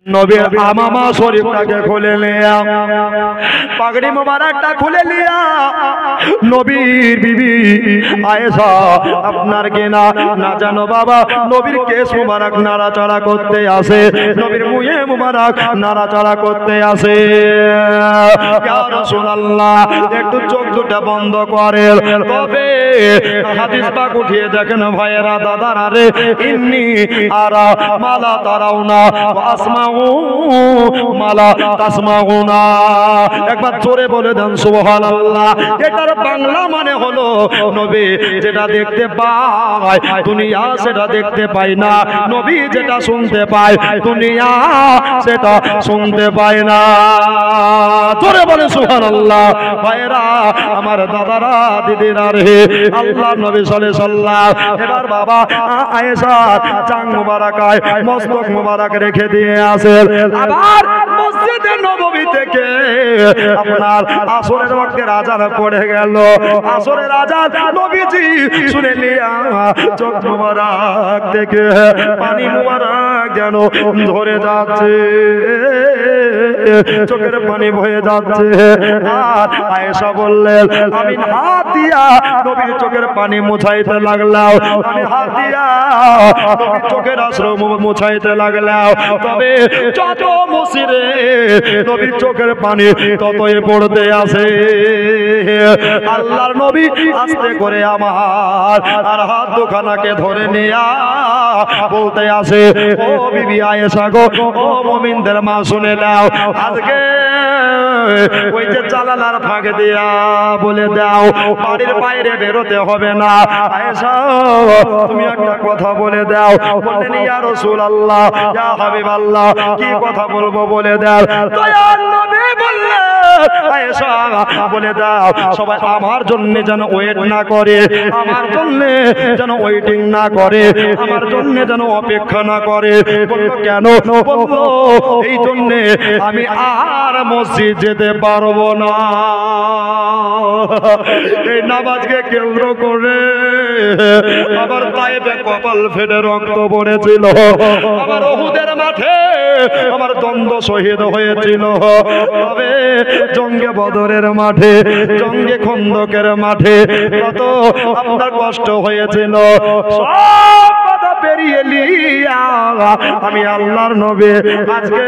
নবীর আমামা শরীফটাকে খুলে লিয়া, পাগড়ি মোবারকটা খুলে লিয়া নবীর বিবি আয়েশা আপনার কিনা না জানো বাবা নবীর কেশ মোবারক নাড়াচাড়া করতে আসে, নবীর মুয়ে মোবারক নাড়াচাড়া করতে আসে। ইয়া রাসূলুল্লাহ একটু চোখ দুটো বন্ধ করেন, তবে হাদিস পাক উঠিয়ে দেখেন ভাইয়েরা দাদারা রে, ইন্নী আরা মালা তারাউনা ওয়া আসমাউ মালা তাসমাউনা। একবার জোরে বলে দেন সুবহানাল্লাহ। এটার বাংলা মানে হলো নবী যেটা দেখতে পায় দুনিয়া সেটা দেখতে পায় না, নবী যেটা শুনতে পায় দুনিয়া সেটা শুনতে পায় না। জোরে বলে সুবহানাল্লাহ। ভাইরা আমার দাদারা দিদিরা রে, আল্লাহর নবী সাল্লাল্লাহু আলাইহি সাল্লাম এবার বাবা আয়েশা চাং মুবারকায় মস্তক মুবারক রেখে দিয়ে আসেন। আবার মসজিদে নববী থেকে আপনার আসরের ওয়াক্তে আযান পড়ে গেল, আসরের আযান নবীজি শুনে লিয়া চোখ মুবারক থেকে পানি মুবারক যেন ঝরে যাচ্ছে, চোখের পানি বয়ে যাচ্ছে। আর আয়েশা বললেন আমি হাত দিয়া নবীর চোখের পানি মুছাইতে লাগলাম, আমি হাত দিয়া নবীর চোখের আশ্রু মুছাইতে লাগলাম, তবে যত মুছিরে নবীর চোখের পানি ততই পড়তে আসে। আল্লাহর নবী আস্তে করে আমার আর হাত দুখানাকে ধরে নিয়া বলতে আসে, ও বিবি আয়েশা গো, ও মুমিনদের মা শুনে নাও, আজকে ওই যে জানালার ফাঁক দিয়া বলে দাও বাড়ির বাইরে বেরোতে হবে না। আয়েশা তুমি একটা কথা বলে দাও। বললেন ইয়া রাসূলুল্লাহ ইয়া হাবিবাল্লাহ কি কথা বলবো বলে দাও। দয়ার নবী বললেন আয়েশা বলে দাও সবাই আমার জন্য যেন ওয়েট না করে, আমার জন্য যেন ওয়েটিং না করে, আমার জন্য যেন অপেক্ষা না করে। বললো কেন? বললো এই জন্য আমি আর মসজিদ যেতে পারবো না। এই নামাজকে কেন্দ্র করে আবার তায়েফে কপাল ফেটে রক্ত পড়েছিল, আবার উহুদের মাঠে আমার দ্বন্দ্ব শহীদ হয়েছিল, তবে জঙ্গে বদরের মাঠে জঙ্গে খন্দকের মাঠে কত আপনার কষ্ট হয়েছিল। সব কথা পেরিয়ে লিয়া আমি আল্লাহর নবী আজকে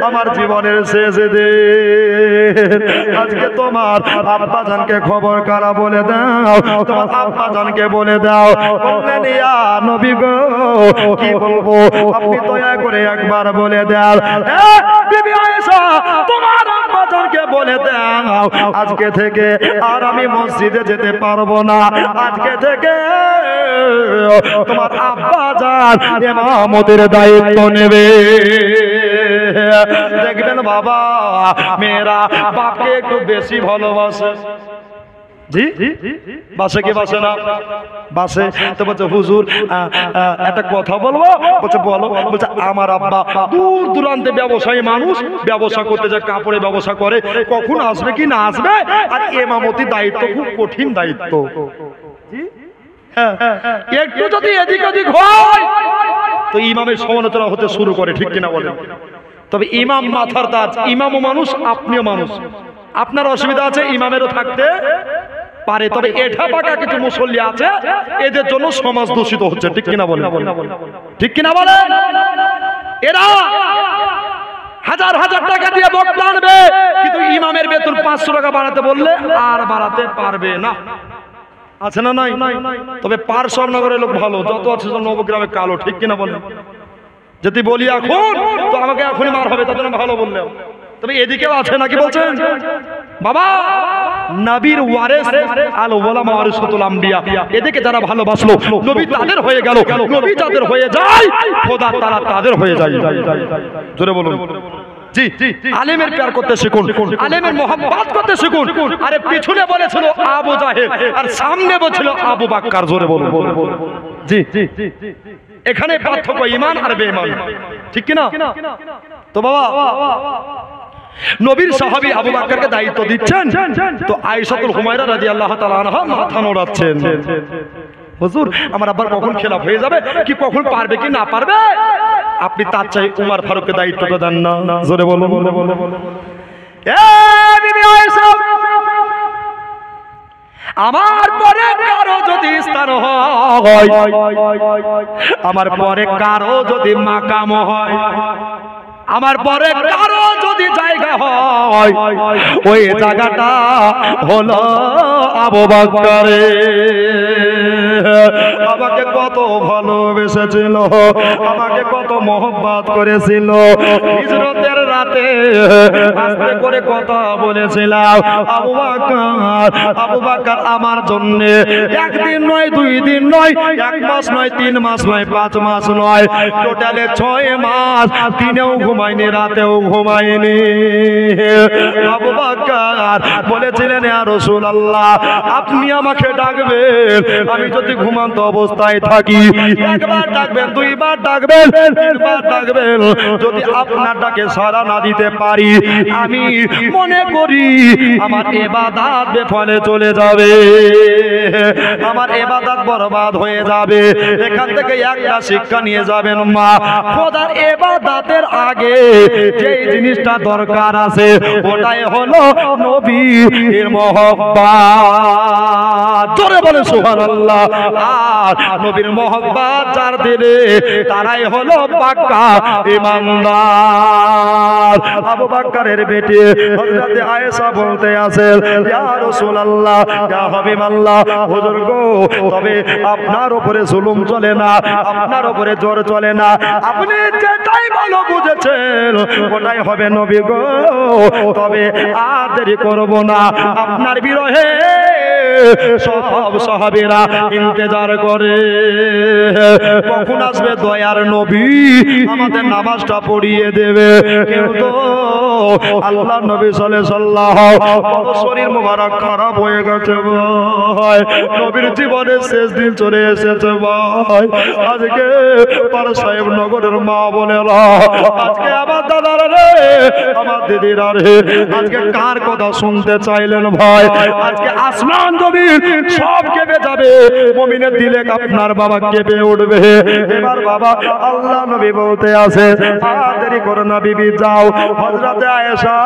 আমার জীবনের শেষ দিন, আজকে তোমার আব্বা জানকে খবর কারা বলে দাও, তোমার আব্বা জানকে বলে দাও। বললেন ইয়া নবী গো কি বলবো, আপনি দয়া করে একবার বলে দাও। বিবি আয়েশা তোমার আব্বা জানকে বলে দাও আজকে থেকে আর আমি মসজিদে যেতে পারবো না, আজকে থেকে তোমার আব্বা জান ইমামতের দায়িত্ব নেবে। দেখবেন বাবা মেয়েরা বাপকে একটু বেশি ভালোবাসে। জি বাসে কি বাসে না? বাসে। তো বলছে হুজুর একটা কথা বলবো। বলছে বলো। বলছে আমার আব্বা দূর দূরান্তে ব্যবসায়ী মানুষ, ব্যবসা করতে যায়, কাপড়ে ব্যবসা করে, কখন আসবে কি না আসবে, আর ইমামতি দায়িত্ব খুব কঠিন দায়িত্ব। একটু যদি এদিক ওদিক হয় তো ইমামের সমালোচনা হতে শুরু করে, ঠিক কিনা বলেন? তবে ইমাম মাথার তাজ, ইমামও মানুষ আপনিও মানুষ, আপনার অসুবিধা আছে ইমামেরও থাকতে পারে, তবে এটা পাকা কিছু মুসল্লি আছে এদের জন্য সমাজ দূষিত হচ্ছে, ঠিক কিনা বলেন? ঠিক কিনা বলেন? এরা হাজার হাজার টাকা দিয়ে বক্তা আনবে, কিন্তু ইমামের বেতন 500 টাকা বাড়াতে বললে আর বাড়াতে পারবে না। আছে না নাই? তবে পারশনগরের লোক ভালো, যত আছে নবগ্রামে কালো, ঠিক কিনা বলেন? যদি বলি এখন তো আমাকে এখনই মার হবে, তার জন্য ভালো বললেও। তবে এদিকেও আছে নাকি বলছেন বাবা নবীর ওয়ারিস আল উলামা ওয়ারিসাতুল আম্বিয়া, এদিকে যারা ভালোবাসলো নবী তাদের হয়ে গেল, নবী যাদের হয়ে যায় খোদা তাআলা তাদের হয়ে যায়। জোরে বলুন জি। আলেমের প্যার করতে শিখুন, আলেমের মোহাম্মত করতে শিখুন। আরে পিছনে বলেছিল আবু জাহেল আর সামনে বলেছিল আবু বকর। জোরে বলুন জি। এখানে পার্থক্য ঈমান আর বেঈমান, ঠিক কি না? তো বাবা নবীর সাহাবী আবু বকরকে দায়িত্ব দিচ্ছেন, তো আয়েশাতুল হুমায়রা রাদিয়াল্লাহু তাআলা আনহা মাথা নোড়াচ্ছেন, হুজুর আমার আব্বার কখন খেলাফ হয়ে যাবে, কি কখন পারবে কি না পারবে। আপনি তার চাই উমর ফারুককে দায়িত্বটা দেন না? জোরে বলুন। আমার পরে কারো যদি স্থান হয়, আমার পরে কারো যদি মাকাম হয়, আমার পরে কারো যদি জায়গা হয়, ওই জায়গাটা হলো আবু বকরের। আমাকে কত ভালোবেসেছিল, আমাকে কত মোহব্বত করেছিল। হিজরতের রাতে আস্তে করে কথা বলেছিলাম, আবু বকর, আবু বকর আমার জন্য একদিন নয়, 2 দিন নয়, 1 মাস নয়, 3 মাস নয়, 5 মাস নয়, টোটালে 6 মাস দিনেও ঘুমায়নি, রাতেও ঘুমায়নি। আবু বকর বলেছিলেন, ইয়া রাসূলুল্লাহ, আপনি আমাকে ডাকবেন, আমি যদি ঘুমন্ত অবস্থায় থাকি, 1 বার ডাকবেন, 2 বার ডাকবেন, 3 বার ডাকবেন, যদি আপনার ডাকে সাড়া না দিতে পারি, আমি মনে করি আমার ইবাদত বেফলে চলে যাবে, আমার ইবাদত বরবাদ হয়ে যাবে। এখান থেকে একটা শিক্ষা নিয়ে যাবেন, মা, খোদার ইবাদতের আগে যে জিনিসটা দরকার আছে ওটাই হলো নবীর মহব্বত। জোরে বলে সুবহানাল্লাহ। আর নবীর মহব্বত যার দিলে তারাই হলো পাক্কা ঈমানদার। আবু বকরের বেটি হযরত আয়েশা বলতে আছেন, ইয়া রাসূলুল্লাহ, ইয়া হাবিবাল্লাহ, হুজুর গো, তবে আপনার উপরে জুলুম চলে না, আপনার উপরে জোর চলে না, আপনি যেটাই ভালো বুঝেছেন ওটাই হবে নবী গো। তবে আর দেরি করব না, আপনার বিরহে সব সাহাবীরা ইন্তজার করে, কখন আসবে দয়ার নবী, আমাদের নামাজটা পড়িয়ে দেবে। কিন্তু আল্লাহর নবী সাল্লাল্লাহু আলাইহি শরীর মোবারক খারাপ হয়ে গেছে ভাই, নবীর জীবনের শেষ দিন চলে এসেছে ভাই। আজকে পার সাহেব নগরের মা বোনেরা, আজকে আমার দাদারা রে, আমার দিদিরা রে, আজকে কার কথা শুনতে চাইলেন ভাই? আজকে আসমান জমিন সব কেঁপে যাবে, মুমিনের দিলে আপনার বাবা কেঁপে উঠবে। এবার বাবা আল্লাহ নবী বলতে আছে, আর দেরি করো না বিবি, যাও। হযরতে আয়েশা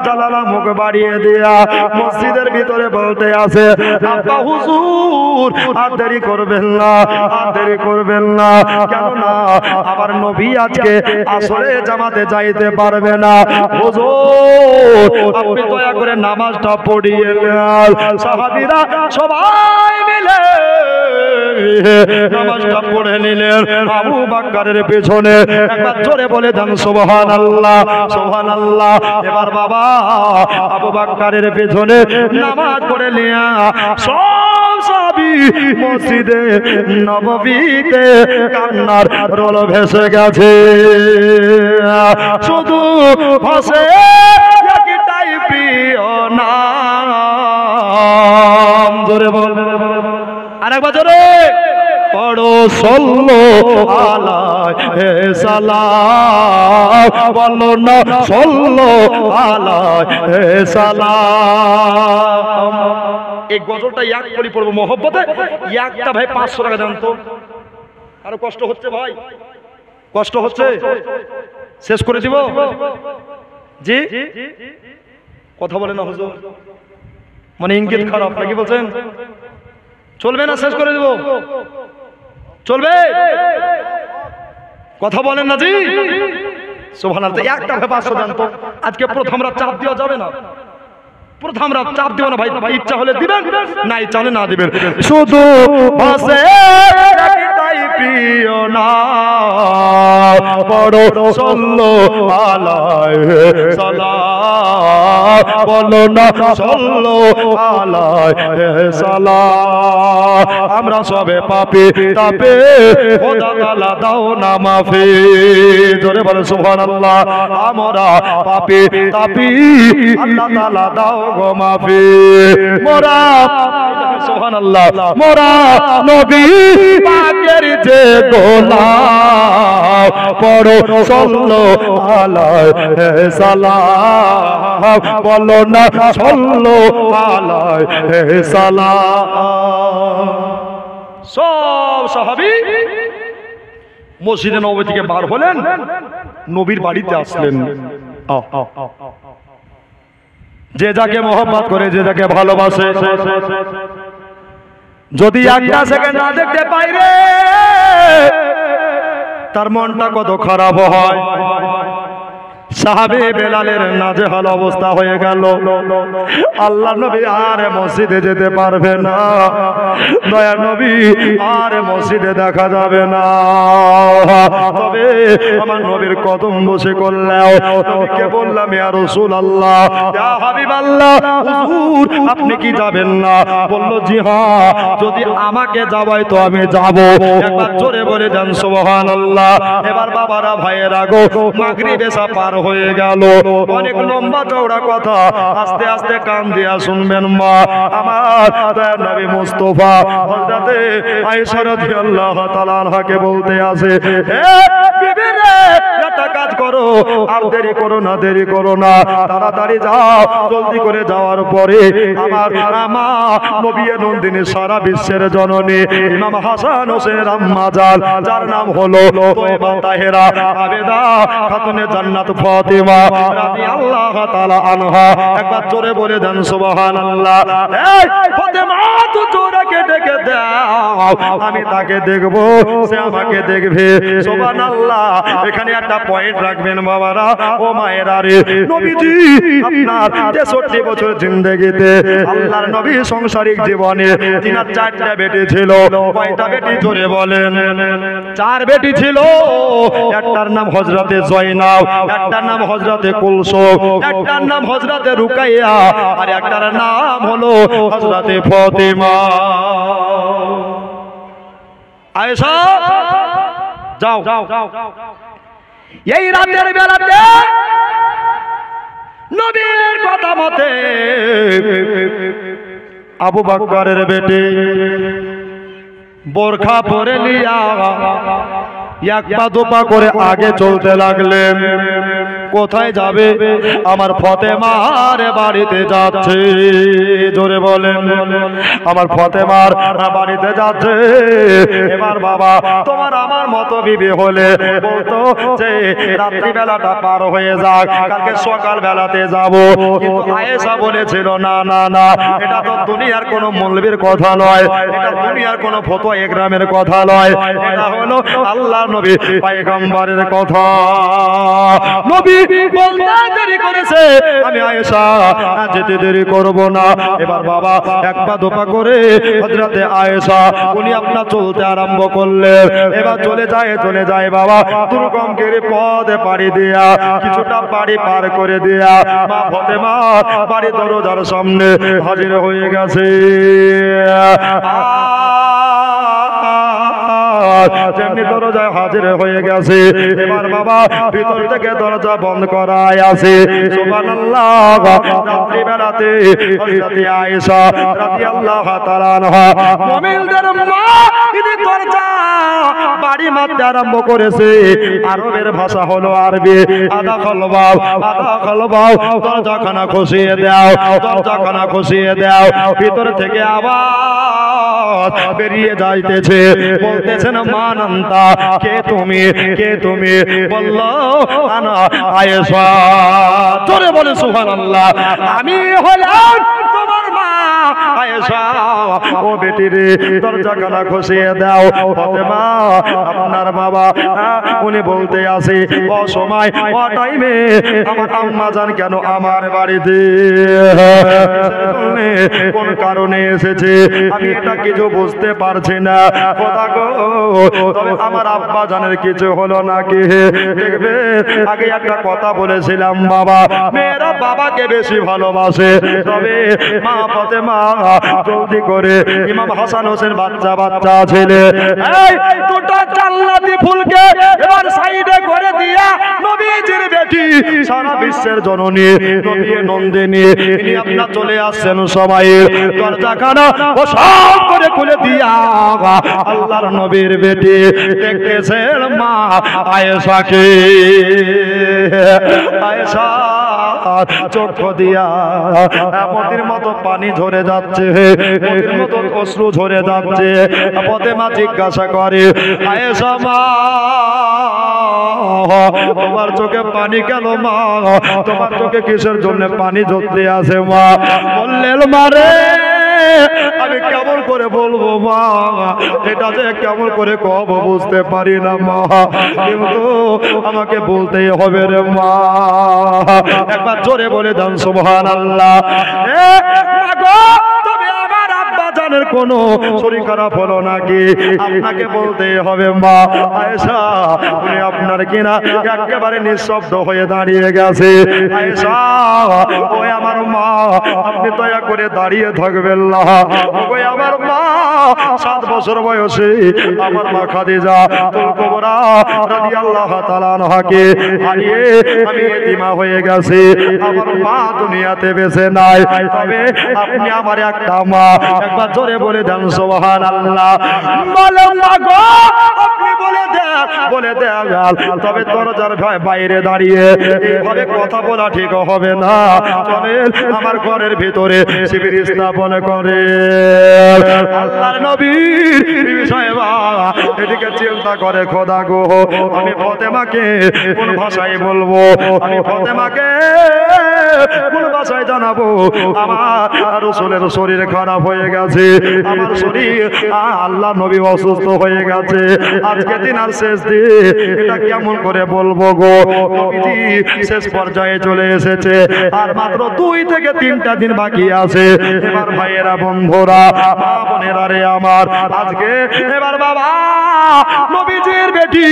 জালালা মুখ বাড়িয়ে দিয়া মসজিদের ভিতরে বলতে আছে, আব্বা হুজুর, আর দেরি করবেন না, আর দেরি করবেন না, কেননা আমার নবী আজকে আসরে জামাতে যাইতে পারবে না। হুজুর, আপনি দয়া করে নামাজটা পড়িয়ে নেন। সাহাবীরা সবাই মিলে নামাজটা পড়ে নিলেন আবু বকরের পেছনে। একবার জোরে বলে দেন সুবহানাল্লাহ, সুবহানাল্লাহ। এবার বাবা আবু বকরের পেছনে নামাজ পড়ে নিয়া সব সাহাবী মসজিদে নববীতে কান্নার রোল ভেসে গেছে। শুধু ভাসে একটাই প্রিয় নাম, জোরে বল, আরেকবার জোরে পড়ো, সাল্লাল্লাহু আলাইহি সাল্লাম, বলো না সাল্লাল্লাহু আলাইহি সাল্লাম। এই গজলটা এক কলি পড়বো মহব্বতে, একটা ভাই 500 টাকা দেন তো। আরো কষ্ট হচ্ছে ভাই, কষ্ট হচ্ছে, শেষ করে দিব জি? কথা বলে না হুজুর, মানে ইঙ্গিত খারাপ নাকি বলছেন? চলবে না, শেষ করে দেব, চলবে? কথা বলেন না জি? সুবহানাল্লাহ। একটা ভাই 500 দেন তো। আজকে প্রথম রাত চাপ দেওয়া যাবে না, প্রথম রাত চাপ দেব না ভাই, ইচ্ছা হলে দিবেন, না ইচ্ছা হলে না দিবেন। শুধু ভাসে একটাই প্রিয় নাম, পড়ো সাল্লাল্লাহু আলাইহি সাল্লাম, বলো না সাল্লাল্লাহু আলাইহি সাল্লাম। আমরা সবে পাপী তাপে খোদা তাআলা দাও না মাফি, জোরে বলে সুবহানাল্লাহ। আমরা পাপী তাপী, আল্লাহ তাআলা দাও গো মাফি। মোরা সুবহানাল্লাহ, মোরা নবী পাকের যে গোলাম, পড়ো সাল্লাল্লাহু আলাইহি সাল্লাম, বলো না সাল্লাল্লাহু আলাইহি সাল্লাম। সব সাহাবী মসজিদে নববী থেকে বার হলেন, নবীর বাড়িতে আসলেন। যে যাকে মহব্বত করে, যে যাকে ভালোবাসে, যদি একটা সেকেন্ড না দেখতে পাই রে, তার মনটা কত খারাপ হয়। সাহাবে বেলালের নাজেহাল অবস্থা হয়ে গেল। আল্লাহ নবী আর মসজিদে যেতে পারবে না, দয়ার নবী আর মসজিদে দেখা যাবে না। তবে আমার নবীর কদম বসে করলেও নবীকে বললাম, ইয়া রাসূলুল্লাহ, ইয়া হাবিবাল্লাহ, হুজুর আপনি কি যাবেন না? বলল, জি হ্যাঁ, যদি আমাকে যাওয়াই তো আমি যাব। একবার জোরে বলে দেন সুবহানাল্লাহ। এবার বাবারা ভাইয়েরা গো, মাগরিব এসা পার হয়ে গেল। অনেক লম্বা চওড়া কথা, আস্তে আস্তে কান দিয়া শুনবেন মা। আমার দয়ার নবী মুস্তাফা হযরতে আয়েশা রাদিয়াল্লাহু তাআলা আনহাকে বলতে আছে, হে বিবি রে, একটা কাজ করো, আর দেরি করো না, দেরি করো না, তাড়াতাড়ি যাও। জলদি করে যাওয়ার পরে আমার মা নবী নন্দিনী, সারা বিশ্বের জননী, ইমাম হাসান হোসেনের আম্মা জান, যার নাম হলো তয়্যিবা তাহেরা আবেদা খাতুনে জান্নাত ফাতিমা রাদিয়াল্লাহু তাআলা আনহা, একবার জোরে বলে দেন সুবহানাল্লাহ। এই ফাতিমা, তুই জোরে ডেকে দাও, আমি তাকে দেখব, সে আমাকে দেখবে। সুবহানাল্লাহ। এখানে একটা পয়েন্ট রাখবেন বাবারা ও মায়েরা রে, নবীজি আপনার 63 বছর জিন্দেগিতে আল্লাহর নবী সংসারিক জীবনে তিনার 4টা বেটি ছিল। কয়টা বেটি জোরে বলেন? 4 বেটি ছিল। একটার নাম হযরতে জয়নাব, একটার নাম হযরতে কুলসুম, একটার নাম হযরতে রুকাইয়া, আর একটার নাম হলো হযরতে ফাতিমা। আয়েশা যাও, এই রাতের বেলাতে নবীর কথা মতে আবু বকরের বেটি বোরখা পরে লিয়া এক পা দুপা করে আগে চলতে লাগলেন। কোথায় যাবে? আমার ফাতেমার বাড়িতে যাচ্ছে। জোরে বলেন, আমার ফাতেমার বাড়িতে যাচ্ছে। এবার বাবা, তোমার আমার মতো বিবি হলে বলতো যে রাত্রি বেলাটা পার হয়ে যাক, কালকে সকাল বেলাতে যাব। কিন্তু আয়েশা বলেছিল, না না না, এটা তো দুনিয়ার কোনো মৌলবীর কথা নয়, এটা দুনিয়ার কোনো ফতোয়া একরামের কথা নয়, এটা হলো আল্লাহ নবী পয়গম্বরের কথা। নবী বলতে দেরি করেছে, আমি আয়েশা যেতে দেরি করব না। এবার বাবা এক পা দুপা করে হযরতে আয়েশা উনি আপনার চলতে আরম্ভ করলেন। এবার চলে যায় বাবা, দুর্গম গিরি পথে পাড়ি দিয়া কিছুটা বাড়ি পার করে দিয়া মা ফাতেমা বাড়ি দরজার সামনে হাজির হয়ে গেছে। যেমনি দরজায় হাজির হয়ে গেছে, এবার বাবা ভিতর থেকে দরজা বন্ধ করায় আছে। সুবহানাল্লাহ। রাত্রি বেলাতে হযরতে আয়েশা রাদিয়াল্লাহু তাআলা আনহা মুমিনদের মা, তিনি দরজা বাড়ি মারতে আরম্ভ করেছে। আরবের ভাষা হলো আরবি। আদা খলবাও, আদা খলবাও, দরজাখানা খুশিয়ে দাও, দরজাখানা খুশিয়ে দাও। ভিতর থেকে আবার বেরিয়ে যাইতেছে, বলতেছেন, মানন্তা, কে তুমি, কে তুমি? বলল, আনা আয়েশা। জোরে বলে সুবহানাল্লাহ। আমি হলাম তোমার মা আয়েশা। ও বেটি রে, দরজাখানা খুশিয়ে দাও। ফাতেমা, আপনার বাবা উনি বলতে আসে, অসময় ও টাইমে আমার আম্মা জান কেন আমার বাড়িতে, কোন কারণে এসেছে আমি এটা কিছু বুঝতে পারছি না। খোদা গো, তবে আমার আব্বা জানের কিছু হলো নাকি? দেখবে, আগে একটা কথা বলেছিলাম বাবা, মেয়েরা বাবাকে বেশি ভালোবাসে। তবে মা ফাতেমা জলদি করে ইমাম হাসান হোসেন বাচ্চা বাচ্চা ছেলে, এই দুটো জান্নাতি ফুলকে এবার সাইডে করে দিয়া নবীজির বেটি, সারা বিশ্বের জননী, নবী নন্দিনী, তিনি আপনার চলে আসছেন সময়ে দরজাখানা ও সব করে খুলে দিয়া আল্লাহর নবীর বেটি দেখতেছেন মা আয়েশাকে। আয়েশা চক্ষু দিয়া মতির মতো পানি ঝরে যাচ্ছে, মতির মতো অশ্রু ঝরে যাচ্ছে। ফাতেমা জিজ্ঞাসা করে, আয়েশা মা, তোমার চোখে পানি কেন মা? তোমার চোখে কিসের জন্য পানি ঝরতে আছে মা? বললেন মারে, আমি কেমন করে বলবো মা, এটা যে কেমন করে কব বুঝতে পারি না মা, কিন্তু আমাকে বলতেই হবে রে মা। একবার জোরে বলে দেন সুবহানাল্লাহ। তবে আমার আব্বা জানের কোনো শরীর খারাপ হলো নাকি? আপনাকে বলতেই হবে মা। আয়েশা, উনি আপনার কিনা একেবারে নিঃশব্দ হয়ে দাঁড়িয়ে গেছে। আয়েশা, ওই আমার মা, আপনি দয়া করে দাঁড়িয়ে থাকবেন না। ওই আমার মা, 7 বছর বয়সে আমার মা খাদিজা তুল কুবরা রাদিয়াল্লাহু তাআলা আনহাকে হারিয়ে আমি এতিমা হয়ে গেছি। আমার মা দুনিয়াতে বেঁচে নাই, তবে আপনি আমার একটা মা। একবার জোরে বলে দেন সুবহানাল্লাহ। বলো মা গো, আপনি বলে দেন, বলে দেন। তবে দরজার বাইরে দাঁড়িয়ে এইভাবে কথা বলা ঠিক হবে না। চলেন আমার ঘরের ভিতরে শিবির স্থাপন করে। আল্লাহর নবীর বিষয়ে এদিকে চিন্তা করে, খোদা গো, আমি ফাতেমাকে কোন ভাষায় বলবো? আমি ফাতেমাকে কোন ভাষায় জানাবো? আমার রাসূলের শরীর খারাপ হয়ে গেছে, আমার শরীর, আল্লাহ নবী অসুস্থ হয়ে গেছে, আজকে দিন আর শেষ দিন, এটা কেমন করে বলবো গো? নবীজি শেষ পর্যায়ে চলে এসেছে, আর মাত্র 2 থেকে 3টা দিন বাকি আছে। এবার ভাইয়েরা, বন্ধুরা, মা বোনেরা রে আমার, আজকে এবার বাবা নবীজির বেটি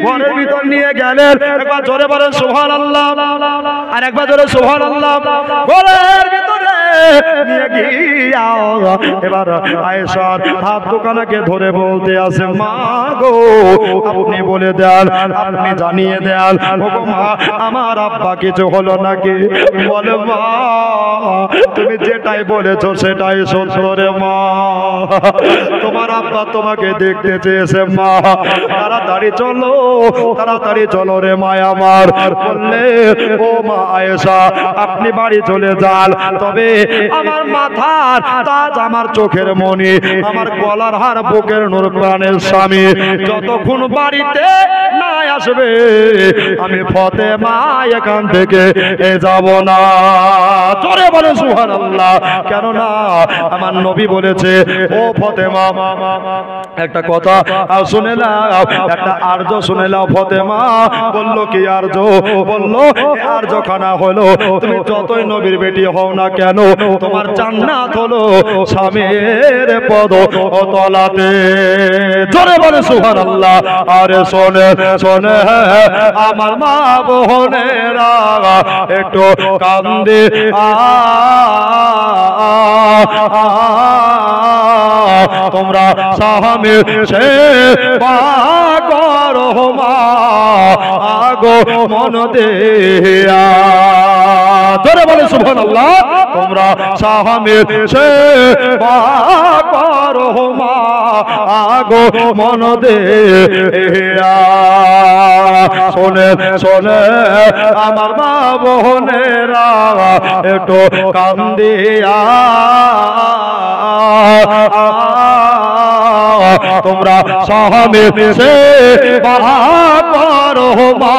ঘরের ভিতর নিয়ে গেলেন। একবার জোরে বলেন সুবহানাল্লাহ, আর একবার জোরে সুবহানাল্লাহ। ঘরের ভিতরে নিয়ে গিয়া এবার আয়েশার হাত দোকানকে ধরে বলতে আছে, মা গো, আপনি বলে দেন, আপনি জানিয়ে দেন, ওগো মা, আমার আব্বা কিছু হলো নাকি? বলে মা, তুমি যেটাই বলেছো সেটাই সত্য রে মা, তোমার আব্বা তোমাকে দেখতে চেয়েছে মা, তাড়াতাড়ি চলো, তাড়াতাড়ি চলো রে মা আমার। বললে, ও মা আয়েশা, আপনি বাড়ি চলে যান, তবে আমার মাথার তাজ, আমার চোখের মণি, আমার গলার হার, বুকের নূর, প্রাণের স্বামী যতক্ষণ বাড়িতে না আসবে, আমি ফাতেমা এখান থেকে যাব না। জোরে বলে সুবহানাল্লাহ। কেননা আমার নবী বলেছে, ও ফাতেমা, একটা কথা শুনে নাও, একটা আর্য শুনে নাও। ফাতেমা বলল, কি আর্য? বলল, আর্য খানা হলো, তুমি যতই নবীর বেটি হও না কেন, তোমার জান্নাত হলো স্বামীর পদ তলাতে। জোরে বলে সুবহানাল্লাহ। আরে শোনে শোনে আমার মা বোনেরা, একটু কান্দে তোমরা স্বামীর সেবা করো মা আগো মন দিয়া। জোরে বলে সুবহানাল্লাহ। তোমরা স্বামীর সেবা করো মা আগো মন দিয়া। শোনে শোনে আমার মা বোনেরা, একটু কান্দিয়া তোমরা স্বামীর সেবা করো মা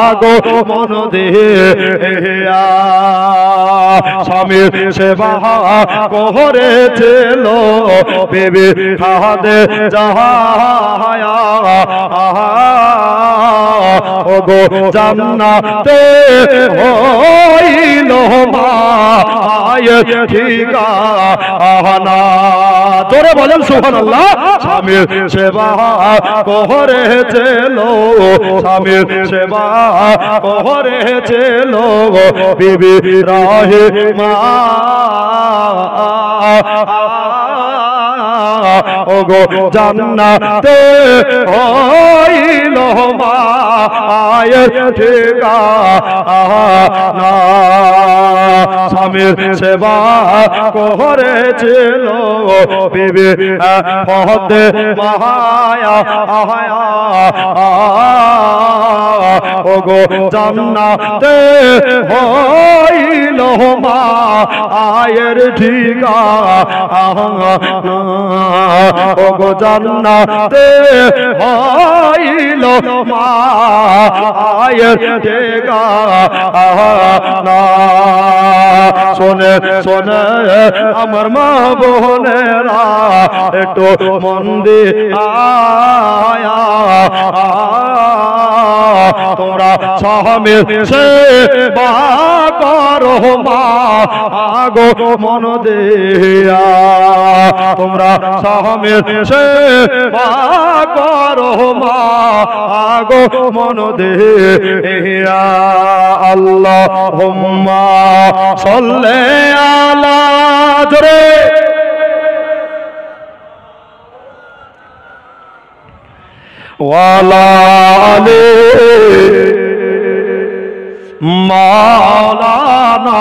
আগো মন দিয়া। স্বামীর সেবা করেছিল বেবি খাদে যাহায়া, ওগো জান্নাতে হইল মায়ের ঠিকানা। জোরে বলেন সুবহানাল্লাহ। স্বামীর সেবা করেছিল, স্বামীর সেবা করেছিল বিবি রাহিমা, ওগো জান্নাতে হইল মায়ের ঠিকানা। স্বামীর সেবা করেছিল বিবি ফাতেমা, ওগো জান্নাতে হইল মা আয়ের ঠিকানা ওগো জান্নাতে হইল মা আয়ের ঠিকানা শোনে শোনে আমার মা বোনেরা একটু মন দিয়া তোমরা স্বামীর সেবা করো মা আগো মন দিয়া তোমরা স্বামীর সেবা করো মা আগো মন দিয়া আল্লাহুম্মা সাল্লি আলা জোরে ওয়ালা আলে মাওলানা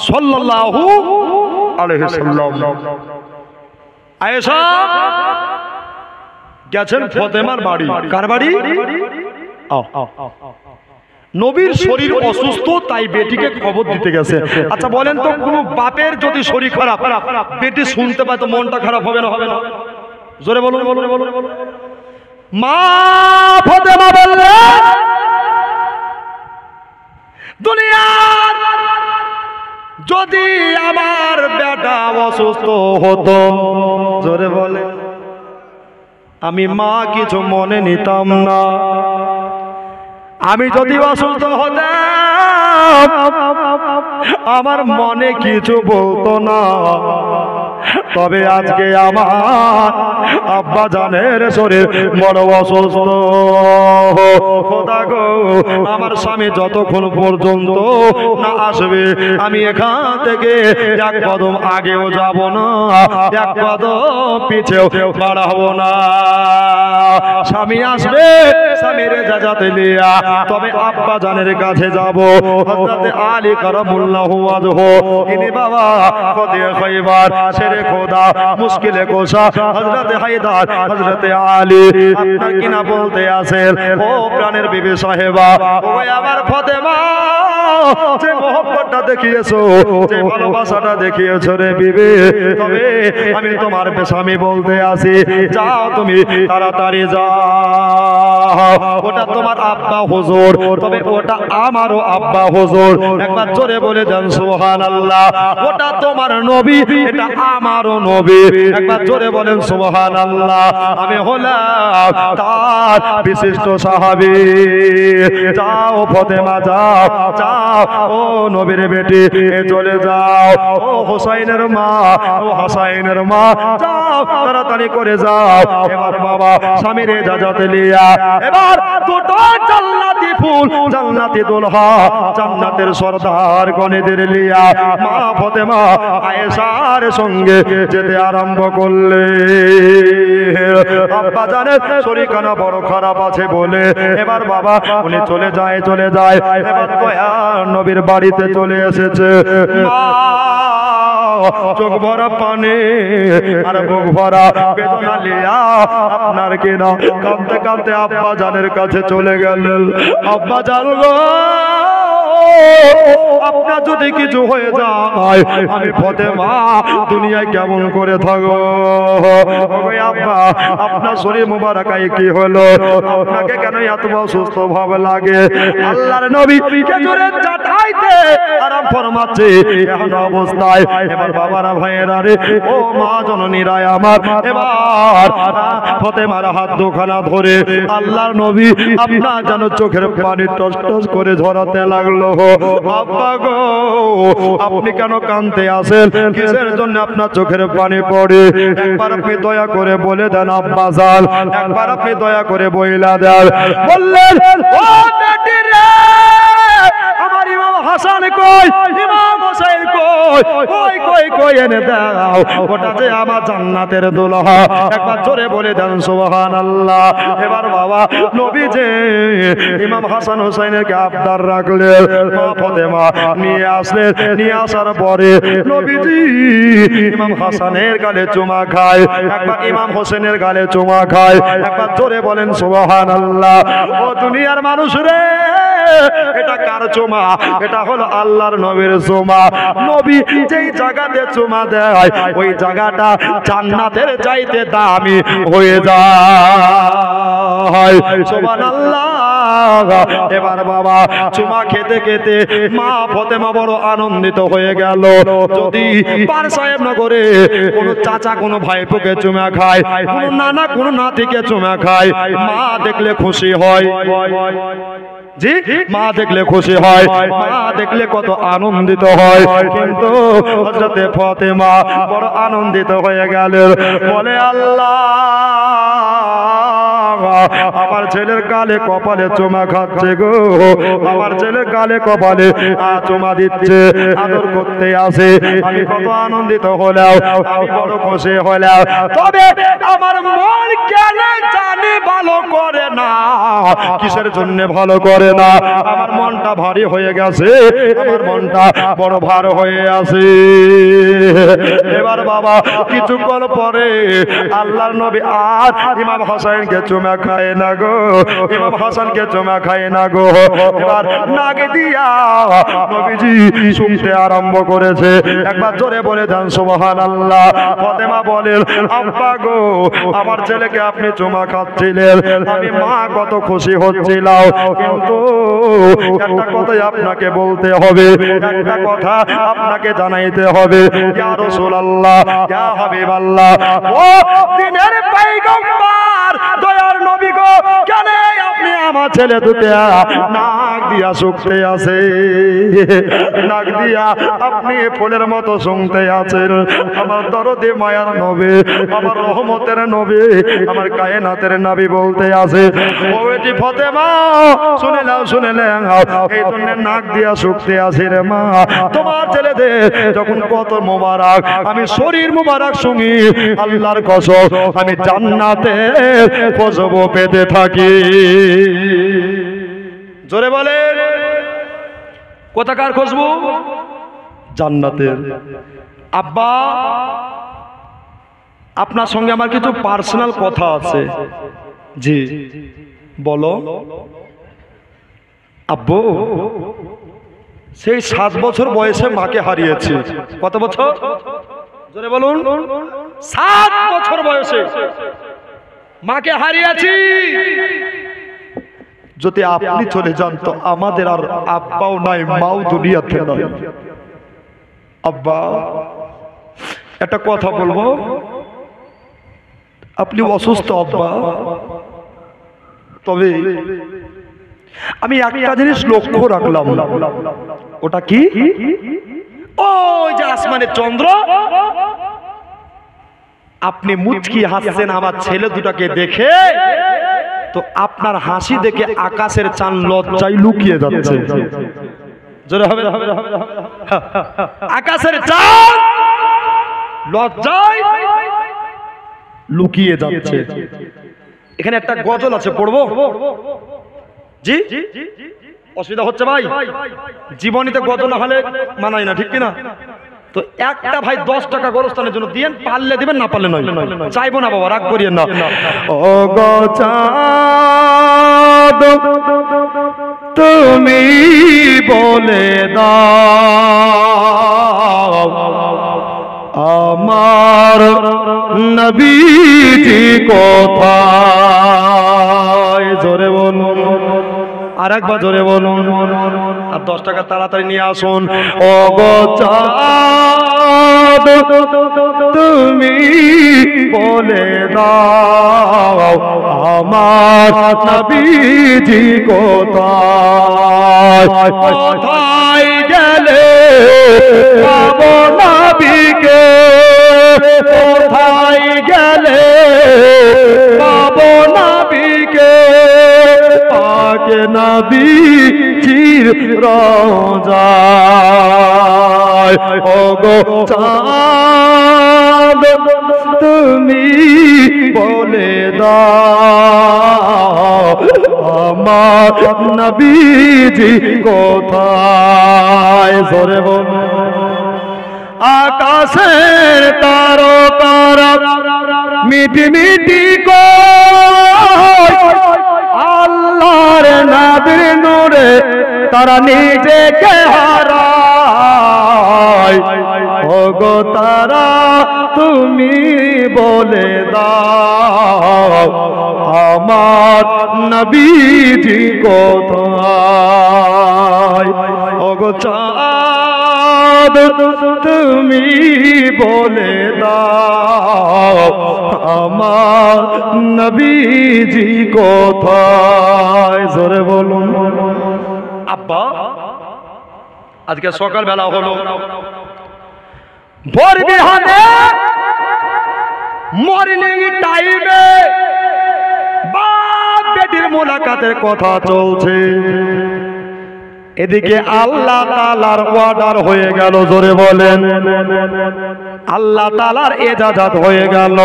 সাল্লাল্লাহু আলাইহি সাল্লাম। আয়েশা গেছেন ফাতেমার বাড়ি। কার বাড়ি? নবীর শরীর অসুস্থ, তাই বেটিকে খবর দিতে গেছে। আচ্ছা বলেন তো, কোন বাপের যদি শরীর খারাপ বেটি শুনতে পায় তো মনটা খারাপ হবে না? হবে না? জোরে বলুন বলুন বলুন। মা ফাতেমা বললেন, দুনিয়ার যদি আমার বেটা অসুস্থ হতো, জোরে বলে, আমি মা কিছু মনে নিতাম না। আমি যদি অসুস্থ হতাম আমার মনে কিছু বলতো না। তবে আজকে আমার আব্বা জানের শরীর বড় অসুস্থ। খোদা গো, আমার স্বামী যতক্ষণ পর্যন্ত না আসবে আমি এখান থেকে এক কদম আগেও যাব না, এক কদম পিছেও বাড়াবো না। স্বামী আসবে, স্বামীর ইজাজত লিয়া তবে আব্বা জানের কাছে যাব। হযরত আলী কারামুল্লাহু ওয়াজহু, ইনি বাবা খোদে খৈবার, শেরে খোদা, মুশকিলে কোশা হযরত হায়দার, হযরত আলী আপনার কিনা বলতে আছেন, ও প্রাণের বিবি সাহেবা, ও আমার ফাতেমা, যে মহব্বতটা দেখিয়েছো, যে ভালোবাসাটা দেখিয়েছো রে বিবি, তবে আমি তোমার স্বামী বলতে আসি, যাও তুমি তাড়াতাড়ি যাও। ওটা তোমার আব্বা হুজুর, তবে ওটা আমারও আব্বা হুজুর। একবার জোরে বলে দেন সুবহানাল্লাহ। ওটা তোমার নবী, এটা আমারও নবী। একবার জোরে বলেন সুবহানাল্লাহ। আমি হলাম তার বিশিষ্ট সাহাবী। যাও ফাতেমা, যাও যাও, ও নবীর বেটি, চলে যাও। ও হোসাইনের মা, ও হাসাইনের মা, যাও তাড়াতাড়ি করে যাও। এবার বাবা স্বামীর ইজাজত লিয়া এবার দুটো জান্নাতি ফুল, জান্নাতি দুলহা, জান্নাতের সরদার গণেদের লিয়া মা ফাতেমা আয়েশার সঙ্গে যেতে আরম্ভ করলে। আব্বা জানের শরীরখানা বড় খারাপ আছে বলে এবার বাবা উনি চলে যায়। এবার দয়ার নবীর বাড়িতে চলে এসেছে। মা চোখ ভরা পানি আর বুক ভরা বেদনা লিয়া আপনার কিনা কাঁদতে কাঁদতে আব্বা জানের কাছে চলে গেলেন। আব্বা জান গো, আপনার যদি কিছু হয়ে যায় আমি ফাতেমা দুনিয়ায় কেমন করে থাকবো? আব্বা, আপনার শরীর মুবারকায় কি হলো? আপনাকে কেন এত অসুস্থ ভাব লাগে? আল্লাহর নবী খেজুরের চাটাইতে আরাম ফরমাচ্ছে এমন অবস্থায়। এবার বাবারা ভাইয়েরা রে, ও মা জননীরা আমার, এবার ফাতেমার হাত দুখানা ধরে আল্লাহর নবী আপনার যেন চোখের পানি টস টস করে ঝরাতে লাগলো। আব্বা গো, আপনি কেন কাঁদতে আসেন? কিসের জন্য আপনার চোখের পানি পড়ে? একবার আপনি দয়া করে বলে দেন আব্বা জান, একবার আপনি দয়া করে বইলা দেন। বললেন, ও বেটি রে, আমার ইমাম হাসান কই, ইমাম হোসেন কই, কই কই কই এনে দাও, ওটা যে আমার জান্নাতের দুলহা। একবার জোরে বলে দেন সুবহানাল্লাহ। এবার বাবা নবী যে ইমাম হাসান হুসাইনের কে আবদার রাখলেন, মা ফাতেমা নিয়ে আসলেন। নিয়ে আসার পরে নবীজি ইমাম হাসানের গালে চুমা খায়, একবার ইমাম হোসেনের গালে চুমা খায়। একবার জোরে বলেন সুবহানাল্লাহ। ও দুনিয়ার মানুষ রে, এটা কার চুমা? এটা হলো আল্লাহর নবীর চুমা। নবী যেই জায়গাতে চুমা দেয় ওই জায়গাটা জান্নাতের চাইতে দামি হয়ে যায়। সুবহানাল্লাহ। এবার বাবা চুমা খেতে খেতে মা ফাতেমা বড় আনন্দিত হয়ে গেল। যদি পার সাহেব নগরে কোনো চাচা কোনো ভাইপোকে চুমা খায়, কোনো নানা কোনো নাতিকে চুমা খায়, মা দেখলে খুশি হয়। জি, মা দেখলে খুশি হয়, মা দেখলে কত আনন্দিত হয়। কিন্তু হযরতে ফাতেমা বড় আনন্দিত হয়ে গেলেন। বলে আল্লাহ, আমার ছেলের গালে কপালে চুমা খাচ্ছে গো, আমার ছেলের গালে কপালে চুমা দিচ্ছে, আদর করতে আসে। আমি কত আনন্দিত হলাম, আমি বড় খুশি হলাম। তবে আমার মন কেন জানি ভালো করে না। কিসের জন্য ভালো করে না? আমার মনটা ভারী হয়ে গেছে, আমার মনটা বড় ভার হয়ে আছে। এবার বাবা কিছুক্ষণ পরে আল্লাহর নবী আর ইমাম হাসানকে চুমা খায় না গো, ইমাম হাসানকে চুমা খায় না গো। এবার নাক দিয়া নবীজি শুনতে আরম্ভ করেছে। একবার জোরে বলে দেন সুবহানাল্লাহ। ফাতেমা বলেন, আব্বা গো, আমার ছেলেকে আপনি চুমা খাচ্ছিলেন, আমি মা কত খুশি হচ্ছিলাম। কিন্তু একটা কথাই আপনাকে বলতে হবে, একটা কথা আপনাকে জানাইতে হবে। ইয়া রাসূলুল্লাহ, ইয়া হাবিবাল্লাহ, ও দিনের পয়গম্বর, দয়ার নবী গো, কেন আপনি আমার ছেলে দুটা নাক দিয়া শুকতে আছে, নাক দিয়া আপনি ফুলের মতো শুনতে আছেন। আমার দরদে মায়ার নবী, আমার রহমতের নবী, আমার কায়নাতের নবী বলতে আছে, ও বেটি ফাতেমা, শুনে নাও, শুনে নাও, এই জন্য নাক দিয়া শুকতে আছে রে মা। তোমার ছেলেদের যখন কত মোবারক, আমি শরীর মোবারক শুনি, আল্লাহর কসম আমি জান্নাতে খুশবু পেতে থাকি। জোরে বলেন, কোথাকার খুশবু? জান্নাতের। আব্বা, আপনার সঙ্গে আমার কিছু পার্সোনাল কথা আছে। জি বলো। আব্বু, সেই 7 বছর বয়সে মাকে হারিয়েছি। কত বছর? জোরে বলুন। 7 বছর বয়সে মাকে হারিয়েছি। যদি আপনি চলে যান তো আমাদের আর আব্বাও নাই, মাও দুনিয়াতে নাই। আব্বা, একটা কথা বলবো, আপনি অসুস্থ আব্বা, তবে আমি একটা জিনিস লক্ষ্য রাখলাম। ওটা কি? ওই যে আসমানের চন্দ্র, আপনি মুচকি হাসছেন আমার ছেলে দুটাকে দেখে, তো আপনার হাসি দেখে আকাশের চাঁদ লজ্জায় লুকিয়ে যাচ্ছে। জোরে হবে, আকাশের চাঁদ লজ্জায় লুকিয়ে যাচ্ছে। এখানে একটা গজল আছে, পড়বো? জি, অসুবিধা হচ্ছে ভাই? জীবনীতে গজল না হলে মানায় না, ঠিক কিনা? তো একটা ভাই 10 টাকা গোরস্থানের জন্য দিয়েন, পারলে দিবেন, না পারলে নয়। চাইবো না বাবা, রাগ করিয়েন না। ও গো চাঁদ, তুমি বলে দাও আমার নবীজি কোথায়? জোরে বলুন, আর একবার জোরে বলুন। আর 10 টাকা তাড়াতাড়ি নিয়ে আসুন। ও গো চাঁদ, তুমি বলে দাও আমার নবীজি কোথায়? কোথায় গেলে পাবো নবীকে? কোথায় গেলে পাবো নবীকে? পাকে নবীজির রওজায়। ও গো চাঁদ, আমার নবীজি কোথায়? জোরে বল। আকাশের তারকারা মিটি মিটি কয় আল্লাহর নবীর নূরে তারা নিজেকে হারায়। ওগো তারা তুমি বলে দাও আমার নবীজি কোথায়? ওগো চাঁদ তুমি বলে দাও আমার নবীজি কোথায়? জোরে বলুন। আব্বা আজকে সকালবেলা হলো ভোর বিহানে মর্নিং টাইমে বাপ বেটির মোলাকাতের কথা চলছে। এদিকে আল্লাহ তাআলার অর্ডার হয়ে গেল। জোরে বলেন। আল্লাহ তাআলার ইজাজত হয়ে গেল।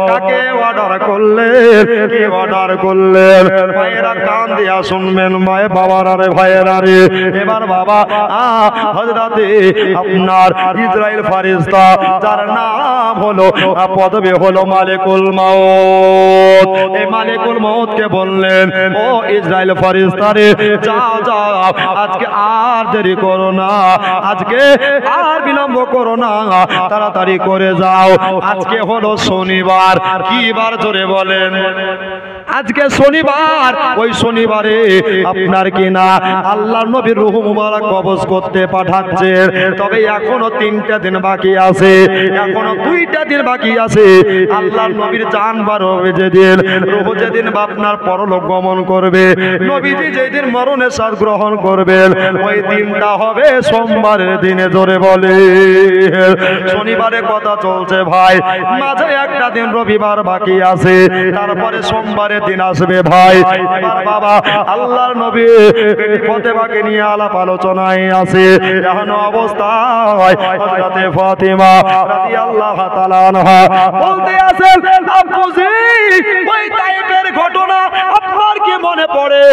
কাকে অর্ডার করলেন? কে অর্ডার করলেন? ভাইয়েরা কান দিয়া শুনবেন, ভাই বাবারা রে, ভাইয়েরা রে। এবার বাবা হযরতে আপনার ইসরাইল ফেরেশতা, যার নাম হলো পদবী হলো মালিকুল মউত, এই মালিকুল মউতকে বললেন, ও ইসরাইল ফেরেশতা রে, যাও যাও, আজকে আর দেরি করো না, আজকে আর বিলম্ব করো না, তাড়াতাড়ি করে যাও। আজকে হলো শনিবার। কি বার? জোরে বলেন। আজকে শনিবার। ওই শনিবারে আপনার কিনা আল্লাহর নবীর রূহ মুবারক কবজ করতে পাঠাচ্ছেন। তবে এখনো 3টা দিন বাকি আছে, এখনো 2টা দিন বাকি আছে। আল্লাহর নবীর জান বার হবে যেদিন, রূহ যেদিন আপনার পরলোক গমন করবে, নবীজি যেদিন মরণের স্বাদ গ্রহণ করবেন, ওই দিনটা হবে সোমবারের দিনে। জোরে বলে। শনিবারে কথা চলছে ভাই, মাঝে একটা দিন রবিবার বাকি আছে, তারপরে সোমবারের দিন আসবে ভাই। এবার বাবা আল্লাহর নবী ফাতেমাকে নিয়ে আলাপ আলোচনায় আছে। এমন অবস্থায় হযরতে ফাতিমা রাদিয়াল্লাহু তাআলা আনহা বলতে আছেন, আব্বুজি ওই তায়েফের ঘটনা আপনার কি মনে পড়ে?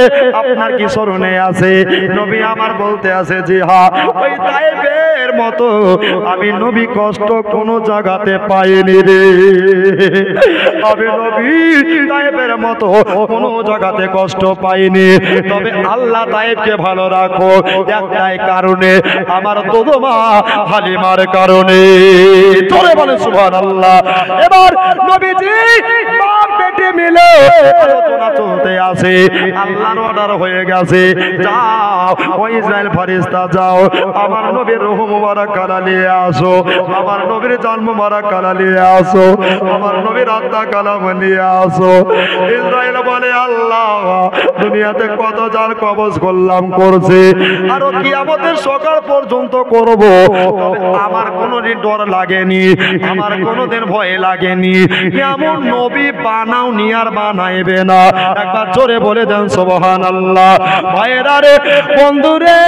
আপনার কি স্মরণে আছে? নবী আমার বলতে আছে, জি হ্যাঁ, ওই তায়েফের মতো আমি নবী কষ্ট কোন জায়গাতে পাইনি রে। আমি নবী তায়েফের মতো কোন জায়গাতে কষ্ট পাইনি। তবে আল্লাহ তায়েফকে ভালো রাখো একটাই কারণে, আমার দোদমা হালিমার কারণে। চলে বলে সুবহানাল্লাহ। এবার নবীজি বাপ বেটি মিলে আলোচনা চলতে আছে। আল্লাহর অর্ডার হয়ে গেছে, যাও ও ইসরাইল ফেরেশতা, যাও আমার নবীর রূহ মুবারক কালা নিয়ে আসো, আমার নবীর জান মুবারক কালা নিয়ে আসো, আমার নবীর আত্মা কালাম নিয়ে আসো। ইসরাইল বলে, আল্লাহ দুনিয়াতে কত জান কবজ করলাম, করছে, আরো কিয়ামতের সকাল পর্যন্ত করব। আমার কোনোদিন ডর লাগেনি, আমার কোনোদিন ভয় লাগেনি। এমন নবী বানাও নি আর বানাইবে না। একবার জোরে বলে দেন সুবহানাল্লাহ। ভাইয়েরা রে, বন্ধুরে,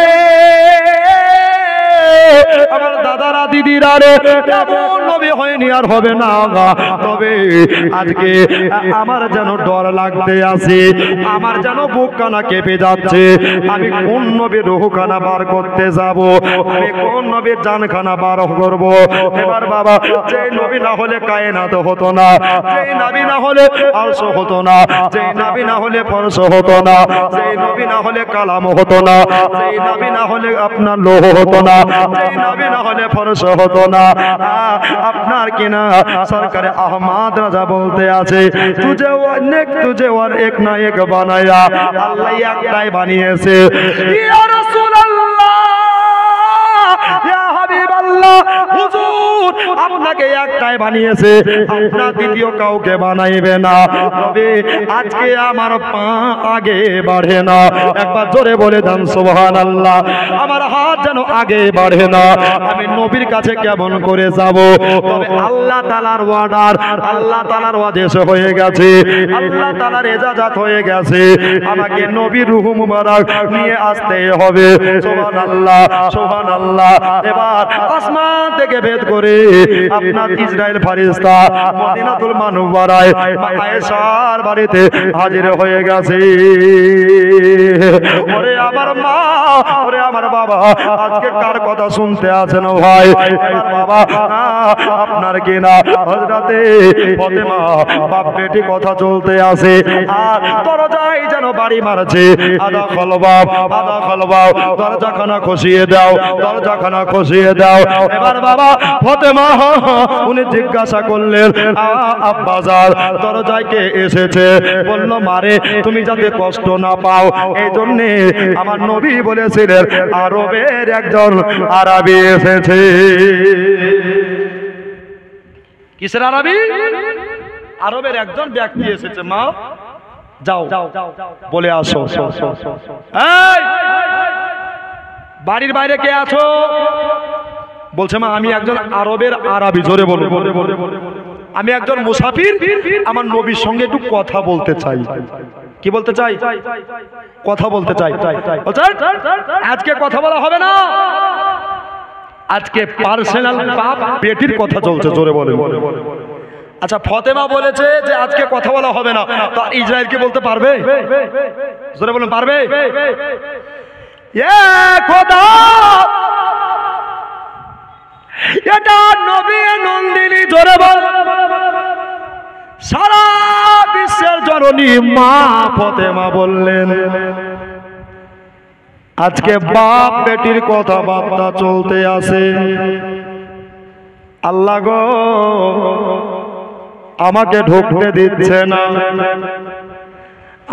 আমার দাদারা দিদিরা রে, এমন নবী হয়নি আর হবে না। তবে আজকে আমার যেন ডর লাগতে আছে, আমার যেন বুক কানা কেঁপে যাচ্ছে। আমি কোন নবীর রূহখানা বার করতে যাব, আমি কোন নবীর জানখানা বার করব। এবার বাবা, যে নবী না হলে কায়নাত হতো না, যে নবী না হলে আরশ হতো না, যে নবী না হলে ফরশ হতো না, যে নবী না হলে কালাম হতো না, যে নবী না হলে আপনার লোহ হতো না, যে নবী না হলে ফরশ হতো না। আপনার কিনা সরকারে আহমদ রাজা বলতে আছে, তুঝে অনেক তুঝে और एक ना एक बनाया, আল্লাহ একটাই বানিয়েছে। ইয়া রাসূলুল্লাহ, ইয়া হাবিবাল্লাহ, হুজুর আপনাকে একটাই বানিয়েছে, আপনার দ্বিতীয় কাউকে বানাইবে না। তবে আজকে আমার পা আগে বাড়ে না। একবার জোরে বলে দেন সুবহানাল্লাহ। আমার হাত যেন আগে বাড়ে না। আমি নবীর কাছে কেমন করে যাব? তবে আল্লাহ তাআলার অর্ডার, আল্লাহ তাআলার আদেশ হয়ে গেছে, আল্লাহ তাআলার ইজাজত হয়ে গেছে, আমাকে নবীর রূহ মুবারক নিয়ে আসতে হবে। সুবহানাল্লাহ, সুবহানাল্লাহ। এবার আসমান থেকে ভেদ করে আপনার ইসরাইল জিবরাইল ফেরেশতা মদিনাতুল মুনাওয়ারায় মা আয়েশার বাড়িতে হাজির হয়ে গেছে। ওরে আমার মা, ওরে আমার বাবা, আজকে কার কথা শুনতে আছেন ভাই? বাবা আপনার কিনা হযরতে ফাতেমা বাপ বেটি কথা চলতে আছে, আর দরজায় যেন বাড়ি মারছে। আদা খলবাব, আদা খলবাব, দরজাখানা খসিয়ে দাও, দরজাখানা খসিয়ে দাও। এবার বাবা ফাতেমা উনি জিজ্ঞাসা করলেন, আব্বাজান দরজায় কে এসেছে? বলল, মারে তুমি যাতে কষ্ট না পাও এই জন্য আমার নবী বলেছিলেন আরবের একজন আরবি এসেছে। কিসের আরবি? আরবের একজন ব্যক্তি এসেছে। মা যাও বলে আসো। এই বাড়ির বাইরে কে আছো? বলছে, মা আমি একজন আরবের আরবি। জোরে বলো। আমি একজন মুসাফির, আমার নবীর সঙ্গে একটু কথা বলতে চাই। কি বলতে চাই? কথা বলতে চাই। আজকে কথা বলা হবে না, আজকে পার্সোনাল বাপ বেটির কথা চলছে। জোরে বলে। আচ্ছা ফাতেমা বলেছে যে আজকে কথা বলা হবে না, তো ইসরাইল কি বলতে পারবে? জোরে বলুন, পারবে? এ খোদা, এটা নবী নন্দিনী। জোরে বল। সারা বিশ্বের জননী মা ফাতেমা বললেন, আজকে বাপ বেটির কথাবার্তা চলতে আছে। আল্লাহ গো আমাকে ঢুকতে দিচ্ছে না।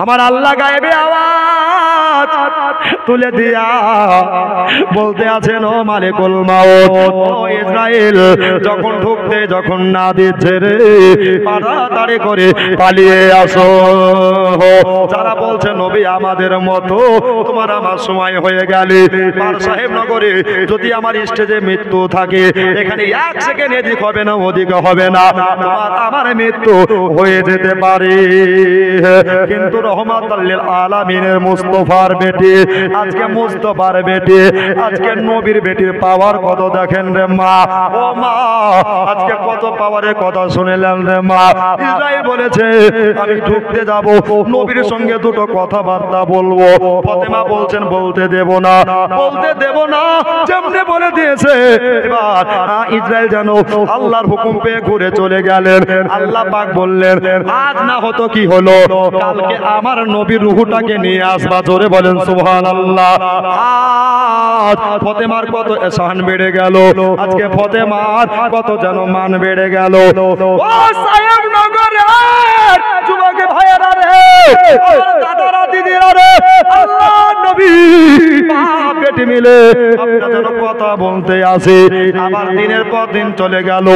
আমার আল্লাহ গায়েবে আওয়াজ তুলে দিয়া বলতে আছেন, ও মালিকুল মাউত, ও ইসরাইল, যখন ঢুকতে যখন না দিচ্ছে রে, তাড়াতাড়ি করে পালিয়ে আসো। যারা বলছে নবী আমাদের মতো তোমার আমার সময় হয়ে গেলে, পার সাহেব নগরে যদি আমার স্টেজে মৃত্যু থাকে, এখানে এক সেকেন্ড এদিক হবে না ওদিক হবে না, তোমার আমার মৃত্যু হয়ে যেতে পারে। কিন্তু রহমাতুল লিল আলামিনের মুস্তাফার বেটি, আজকে মুস্তাফার বেটি, আজকে নবীর বেটির পাওয়ার কত দেখেন রে মা। ও মা, আজকে কত পাওয়ারের কথা শুনলাম রে মা। ইসরাইল বলেছে আমি ঢুকতে যাব, নবীর সঙ্গে দুটো কথাবার্তা বলবো। ফাতেমা বলছেন বলতে দেব না, বলতে দেব না। যেমনি বলে দিয়েছে, এবার ইসরাইল যেন আল্লাহর হুকুম পেয়ে ঘুরে চলে গেলেন। আল্লাহ পাক বললেন, আজ না হতো কি হলো, কালকে আমার নবীর রূহটাকে নিয়ে আসবা। জোরে বলেন সুবহানাল্লাহ। আজ ফাতেমার কত এহসান বেড়ে গেল, আজকে ফাতেমার কত যেন মান বেড়ে গেল। ও সাহেব নগরের যুবক ভাইয়েরা রে, দাদারা দিদিরা রে, আল্লাহ নবী বাপ বেটি মিলে আপনারা যেন কথা বলতে আসে। আবার দিনের পর দিন চলে গেল,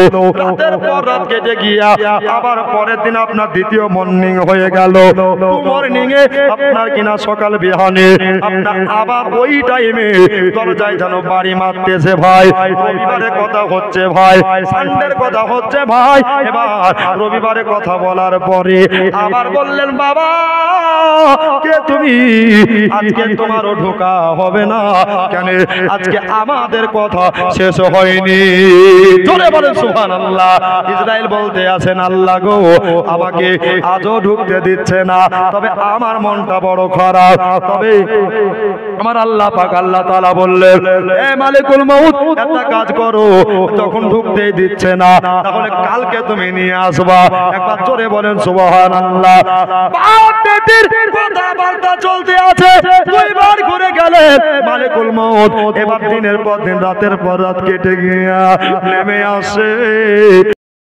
রাতের পর রাত কেটে গিয়া আবার পরের দিন আপনার দ্বিতীয় মর্নিং হয়ে গেল। মর্নিং এ আপনার কিনা সকাল বিহানে আপনার আবার ওই টাইমে দরজায় যেন বাড়ি মারতেছে ভাই। রবিবারে কথা হচ্ছে ভাই, সানডের কথা হচ্ছে ভাই। এবার রবিবারে কথা বলার পরে আবার বললেন, বাবা কে তুমি? আজকে তোমারও ঢোকা হবে না। কেন? আজকে আমাদের কথা শেষ হয়নি। জোরে বলেন সুবহানাল্লাহ। ইসরাইল বলতে আছেন, আল্লাহ গো আমাকে আজও ঢুকতে দিচ্ছে না, তবে আমার মনটা বড় খারাপ। তবে আমার আল্লাহ পাক আল্লাহ তাআলা বললেন, এ মালিকুল মাউত, একটা কাজ করো, যখন ঢুকতেই দিচ্ছে না তাহলে কালকে তুমি নিয়ে আসবা। একবার জোরে বলেন সুবহানাল্লাহ। বাপ বেটির কথাবার্তা চলতে আছে, দুইবার ঘুরে গেলেন মালিকুল মাউত। এবার দিনের পর দিন রাতের পর রাত কেটে গিয়া নেমে আসে।